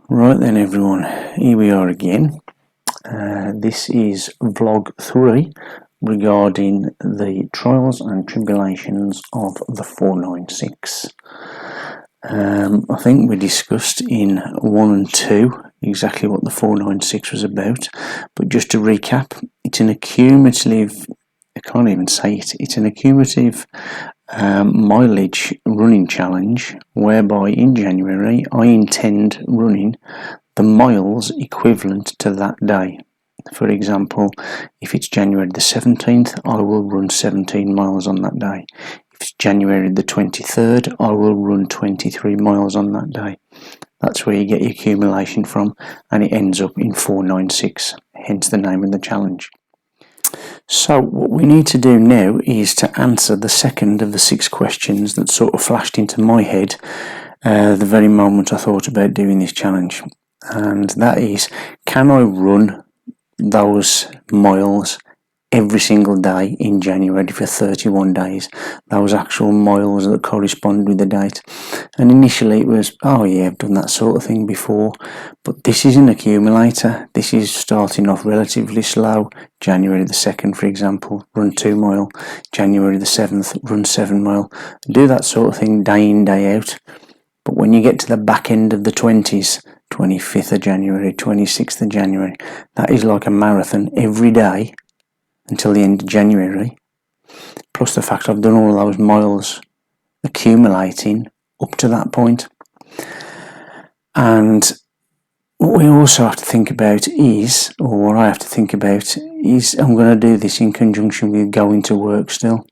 Right then everyone, here we are again. This is vlog 3 regarding the trials and tribulations of the 496. I think we discussed in 1 and 2 exactly what the 496 was about, but just to recap, it's an accumulative, I can't even say it, it's an accumulative mileage running challenge whereby in January I intend running the miles equivalent to that day. For example, if it's January the 17th, I will run 17 miles on that day. If it's January the 23rd, I will run 23 miles on that day. That's where you get your accumulation from, and it ends up in 496, hence the name of the challenge. So what we need to do now is to answer the second of the 6 questions that sort of flashed into my head the very moment I thought about doing this challenge. And that is, can I run those miles every single day in January for 31 days, those actual miles that correspond with the date? And initially it was, oh yeah, I've done that sort of thing before, but this is an accumulator. This is starting off relatively slow. January the 2nd, for example, run 2 mile. January the 7th, run 7 mile. Do that sort of thing day in, day out. But when you get to the back end of the 20s, 25th of January, 26th of January, that is like a marathon every day until the end of January. Plus the fact I've done all those miles accumulating up to that point. And what we also have to think about is, or what I have to think about is, I'm going to do this in conjunction with going to work still.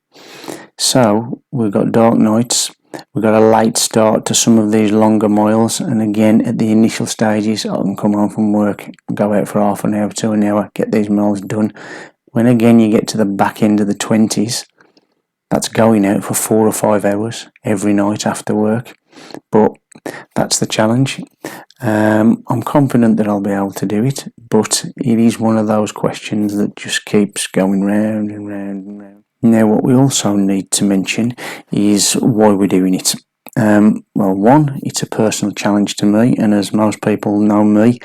So we've got dark nights. We've got a late start to some of these longer miles, and again at the initial stages I can come home from work, go out for half an hour to an hour, get these miles done. When again you get to the back end of the 20s, that's going out for 4 or 5 hours every night after work. But that's the challenge. I'm confident that I'll be able to do it, but it is one of those questions that just keeps going round and round and round. Now, what we also need to mention is why we're doing it. Well, one, it's a personal challenge to me, and as most people know me,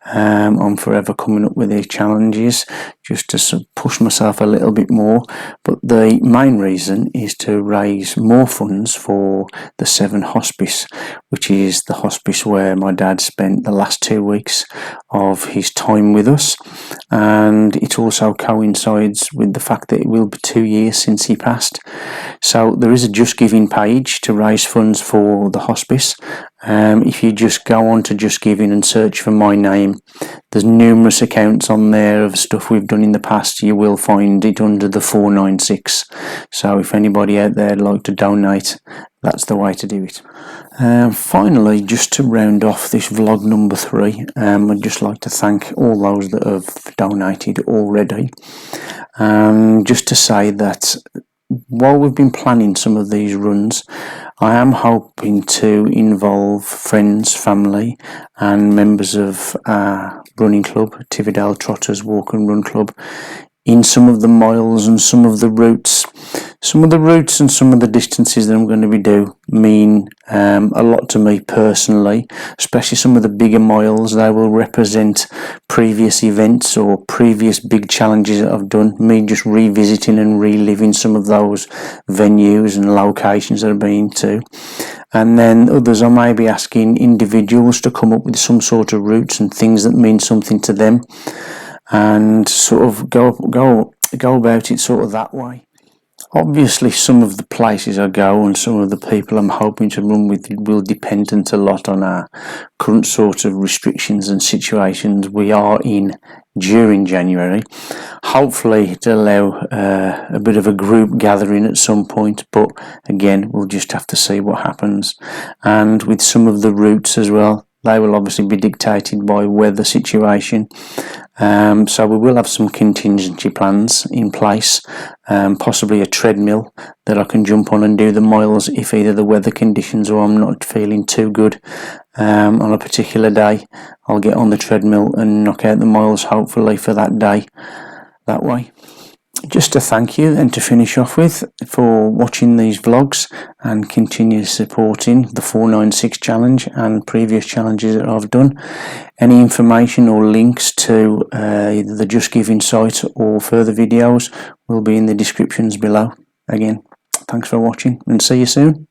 I'm forever coming up with these challenges just to push myself a little bit more. But the main reason is to raise more funds for the Severn Hospice, which is the hospice where my dad spent the last 2 weeks of his time with us. And it also coincides with the fact that it will be 2 years since he passed. So there is a Just Giving page to raise funds for the hospice. If you just go on to Just Giving and search for my name, there's numerous accounts on there of stuff we've done in the past. You will find it under the 496. So if anybody out there would like to donate, that's the way to do it. Finally, just to round off this vlog number 3, I'd just like to thank all those that have donated already. Just to say that while we've been planning some of these runs, I am hoping to involve friends, family and members of our running club, Tividale Trotters Walk and Run Club, in some of the miles and some of the routes. Some of the routes and some of the distances that I'm going to be doing mean a lot to me personally, especially some of the bigger miles. They will represent previous events or previous big challenges that I've done, me just revisiting and reliving some of those venues and locations that I've been to. And then others, I may be asking individuals to come up with some sort of routes and things that mean something to them, and sort of go about it sort of that way. Obviously, some of the places I go and some of the people I'm hoping to run with will depend a lot on our current sort of restrictions and situations we are in during January. Hopefully to allow a bit of a group gathering at some point, but again, we'll just have to see what happens. And with some of the routes as well, they will obviously be dictated by weather situation. So we will have some contingency plans in place, possibly a treadmill that I can jump on and do the miles if either the weather conditions or I'm not feeling too good on a particular day. I'll get on the treadmill and knock out the miles hopefully for that day that way. just to thank you and to finish off with for watching these vlogs and continue supporting the 496 challenge and previous challenges that I've done. Any information or links to either the Just Giving site or further videos will be in the descriptions below. Again, thanks for watching and see you soon.